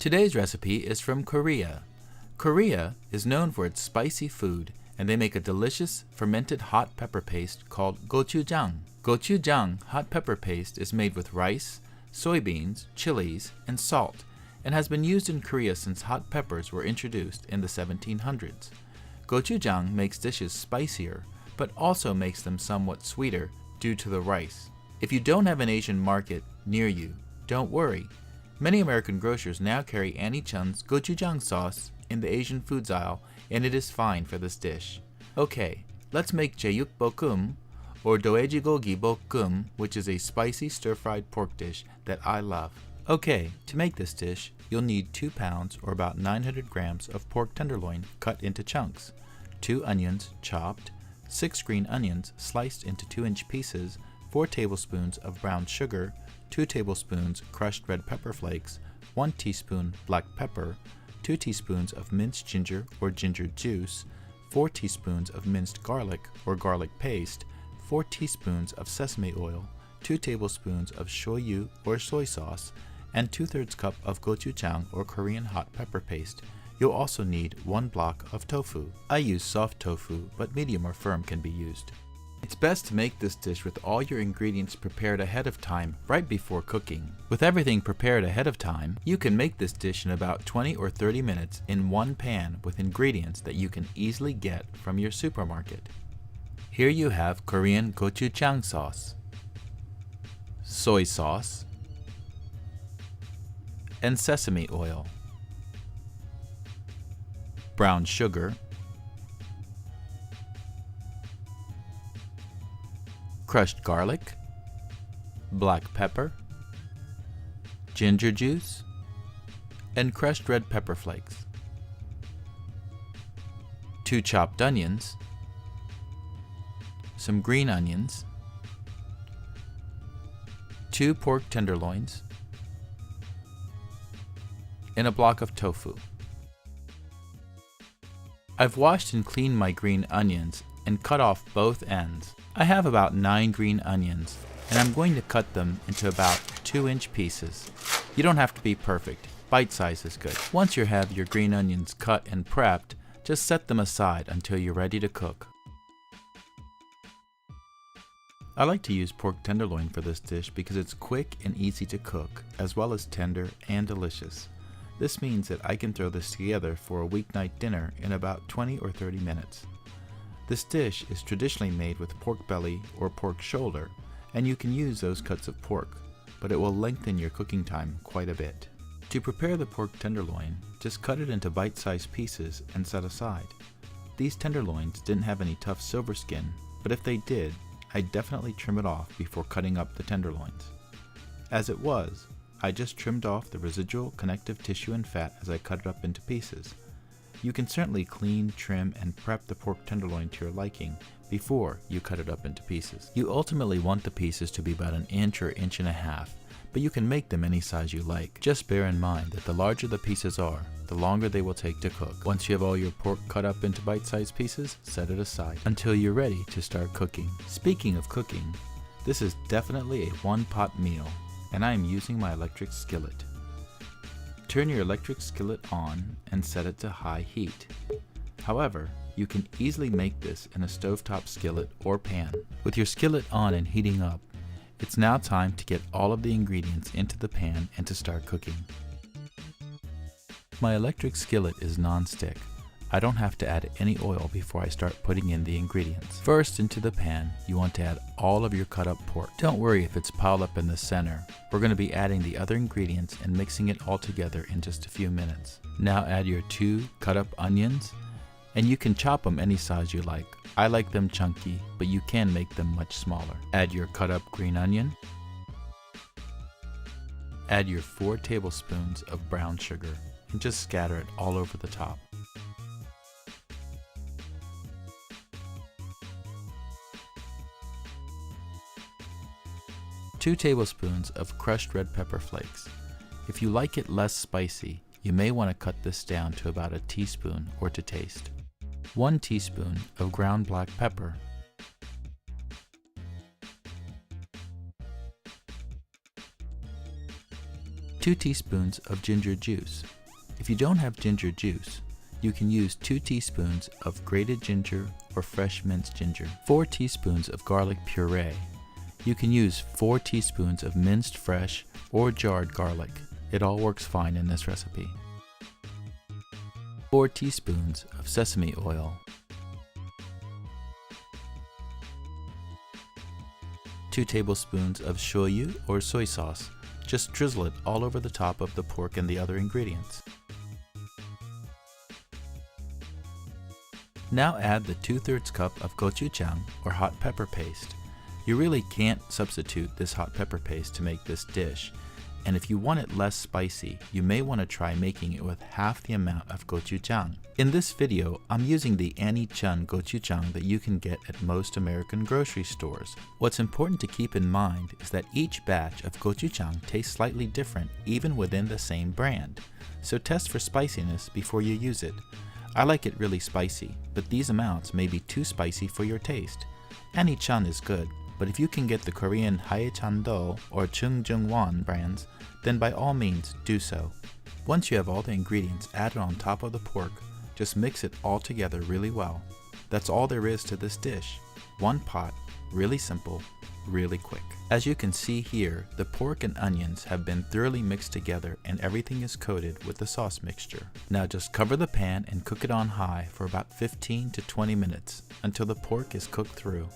Today's recipe is from Korea. Korea is known for its spicy food, and they make a delicious fermented hot pepper paste called gochujang. Gochujang hot pepper paste is made with rice, soybeans, chilies, and salt, and has been used in Korea since hot peppers were introduced in the 1700s. Gochujang makes dishes spicier, but also makes them somewhat sweeter due to the rice. If you don't have an Asian market near you, don't worry. Many American grocers now carry Annie Chun's gochujang sauce in the Asian foods aisle, and it is fine for this dish. Okay, let's make Jeyuk Bokkeum, or Doejibulgogi Bokkeum, which is a spicy stir-fried pork dish that I love. Okay, to make this dish, you'll need 2 pounds or about 900 grams of pork tenderloin cut into chunks, 2 onions chopped, 6 green onions sliced into 2-inch pieces, 4 tablespoons of brown sugar, 2 tablespoons crushed red pepper flakes, 1 teaspoon black pepper, 2 teaspoons of minced ginger or ginger juice, 4 teaspoons of minced garlic or garlic paste, 4 teaspoons of sesame oil, 2 tablespoons of shoyu or soy sauce, and 2/3 cup of gochujang or Korean hot pepper paste. You'll also need 1 block of tofu. I use soft tofu, but medium or firm can be used. It's best to make this dish with all your ingredients prepared ahead of time, right before cooking. With everything prepared ahead of time, you can make this dish in about 20 or 30 minutes in one pan with ingredients that you can easily get from your supermarket. Here you have Korean gochujang sauce, soy sauce, and sesame oil, brown sugar, crushed garlic, black pepper, ginger juice, and crushed red pepper flakes, 2 chopped onions, some green onions, 2 pork tenderloins, and a block of tofu. I've washed and cleaned my green onions and cut off both ends. I have about 9 green onions, and I'm going to cut them into about 2-inch pieces. You don't have to be perfect. Bite size is good. Once you have your green onions cut and prepped, just set them aside until you're ready to cook. I like to use pork tenderloin for this dish because it's quick and easy to cook, as well as tender and delicious. This means that I can throw this together for a weeknight dinner in about 20 or 30 minutes. This dish is traditionally made with pork belly or pork shoulder, and you can use those cuts of pork, but it will lengthen your cooking time quite a bit. To prepare the pork tenderloin, just cut it into bite-sized pieces and set aside. These tenderloins didn't have any tough silver skin, but if they did, I'd definitely trim it off before cutting up the tenderloins. As it was, I just trimmed off the residual connective tissue and fat as I cut it up into pieces. You can certainly clean, trim, and prep the pork tenderloin to your liking before you cut it up into pieces. You ultimately want the pieces to be about 1 inch or 1.5 inches, but you can make them any size you like. Just bear in mind that the larger the pieces are, the longer they will take to cook. Once you have all your pork cut up into bite-sized pieces, set it aside until you're ready to start cooking. Speaking of cooking, this is definitely a one-pot meal, and I am using my electric skillet. Turn your electric skillet on and set it to high heat. However, you can easily make this in a stovetop skillet or pan. With your skillet on and heating up, it's now time to get all of the ingredients into the pan and to start cooking. My electric skillet is non-stick. I don't have to add any oil before I start putting in the ingredients. First, into the pan, you want to add all of your cut up pork. Don't worry if it's piled up in the center. We're going to be adding the other ingredients and mixing it all together in just a few minutes. Now add your 2 cut up onions, and you can chop them any size you like. I like them chunky, but you can make them much smaller. Add your cut up green onion. Add your 4 tablespoons of brown sugar and just scatter it all over the top. Two tablespoons of crushed red pepper flakes. If you like it less spicy, you may want to cut this down to about 1 teaspoon or to taste. 1 teaspoon of ground black pepper, 2 teaspoons of ginger juice. If you don't have ginger juice, you can use 2 teaspoons of grated ginger or fresh minced ginger. 4 teaspoons of garlic puree. You can use 4 teaspoons of minced fresh or jarred garlic. It all works fine in this recipe. 4 teaspoons of sesame oil. 2 tablespoons of shoyu or soy sauce. Just drizzle it all over the top of the pork and the other ingredients. Now add the 2/3 cup of gochujang or hot pepper paste. You really can't substitute this hot pepper paste to make this dish, and if you want it less spicy, you may want to try making it with half the amount of gochujang. In this video, I'm using the Annie Chun gochujang that you can get at most American grocery stores. What's important to keep in mind is that each batch of gochujang tastes slightly different even within the same brand, so test for spiciness before you use it. I like it really spicy, but these amounts may be too spicy for your taste. Annie Chun is good, but if you can get the Korean Haechandol or Chungjungwon brands, then by all means do so. Once you have all the ingredients added on top of the pork, just mix it all together really well. That's all there is to this dish. One pot, really simple, really quick. As you can see here, the pork and onions have been thoroughly mixed together and everything is coated with the sauce mixture. Now just cover the pan and cook it on high for about 15 to 20 minutes until the pork is cooked through.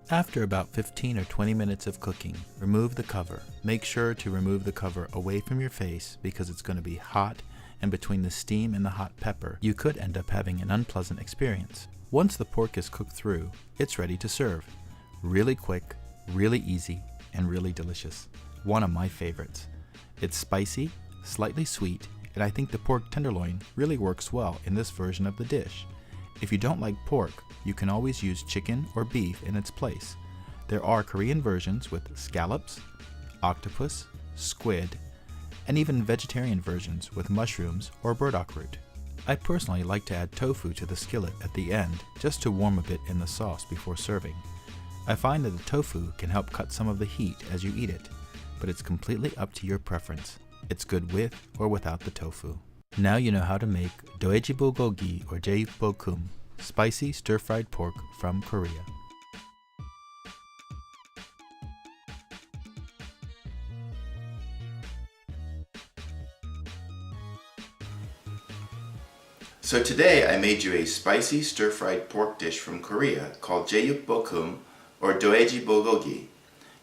After about 15 or 20 minutes of cooking, remove the cover. Make sure to remove the cover away from your face because it's going to be hot, and between the steam and the hot pepper, you could end up having an unpleasant experience. Once the pork is cooked through, it's ready to serve. Really quick, really easy, and really delicious. One of my favorites. It's spicy, slightly sweet, and I think the pork tenderloin really works well in this version of the dish. If you don't like pork, you can always use chicken or beef in its place. There are Korean versions with scallops, octopus, squid, and even vegetarian versions with mushrooms or burdock root. I personally like to add tofu to the skillet at the end just to warm a bit in the sauce before serving. I find that the tofu can help cut some of the heat as you eat it, but it's completely up to your preference. It's good with or without the tofu. Now you know how to make Doejibulgogi or Jeyuk Bokkeum, spicy stir-fried pork from Korea. So today I made you a spicy stir-fried pork dish from Korea called Jeyuk Bokkeum or Doejibulgogi.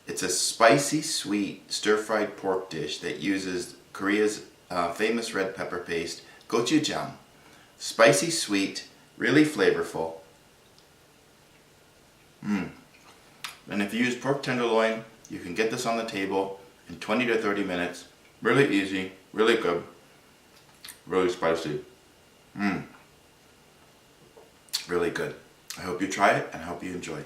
It's a spicy, sweet, stir-fried pork dish that uses Korea's famous red pepper paste, gochujang. Spicy, sweet, really flavorful. And if you use pork tenderloin, you can get this on the table in 20 to 30 minutes. Really easy, really good, really spicy. Really good. I hope you try it and I hope you enjoy.